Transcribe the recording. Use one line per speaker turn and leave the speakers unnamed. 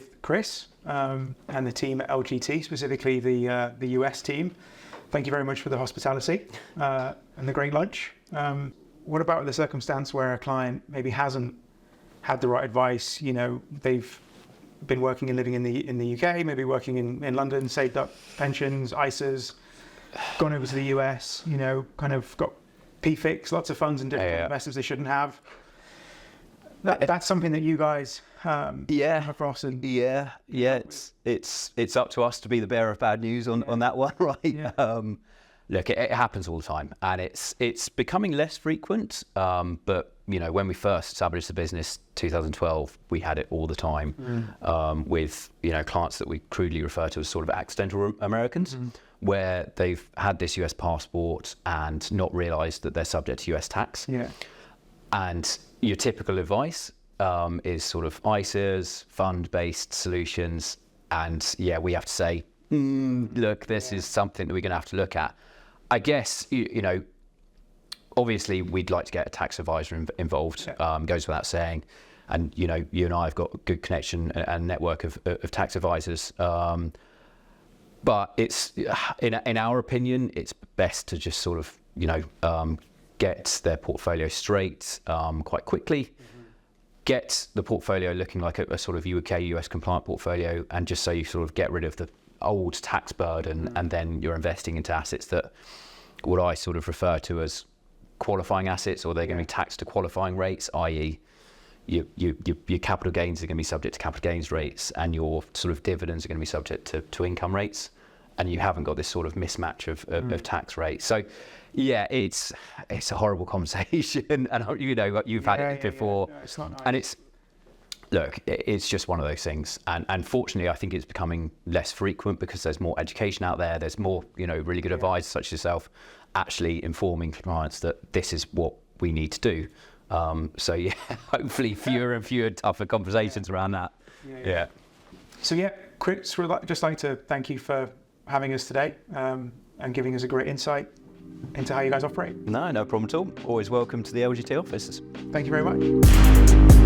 with Chris and the team at LGT, specifically the US team. Thank you very much for the hospitality and the great lunch. What about the circumstance where a client maybe hasn't had the right advice? You know, they've been working and living in the UK, maybe working in London, saved up pensions, ISAs, gone over to the US, you know, kind of got PFICs, lots of funds in different investments they shouldn't have. That's something that you guys come across. And
it's up to us to be the bearer of bad news on that one, right? Yeah. Look, it happens all the time, and it's becoming less frequent. But you know, when we first established the business, 2012, we had it all the time with clients that we crudely refer to as sort of accidental Americans, where they've had this US passport and not realised that they're subject to US tax. Yeah. And your typical advice is sort of ISAs, fund-based solutions, and we have to say, look, this is something that we're going to have to look at. I guess, obviously we'd like to get a tax advisor involved, goes without saying. And, you and I have got a good connection and network of tax advisors. But it's, in our opinion, it's best to just sort of, get their portfolio straight quite quickly, get the portfolio looking like a sort of US compliant portfolio, and just so you sort of get rid of the old tax burden, and then you're investing into assets that what I sort of refer to as qualifying assets, or they're going to be taxed to qualifying rates, i.e. your capital gains are going to be subject to capital gains rates, and your sort of dividends are going to be subject to income rates, and you haven't got this sort of mismatch of tax rates. So it's a horrible conversation, and you've had it before.
No, it's not nice.
And it's just one of those things, and fortunately I think it's becoming less frequent because there's more education out there. There's more really good advisors such as yourself actually informing clients that this is what we need to do. Hopefully fewer and fewer tougher conversations around that.
So Chris, we'd just like to thank you for having us today and giving us a great insight into how you guys operate.
No problem at all. Always welcome to the LGT offices.
Thank you very much.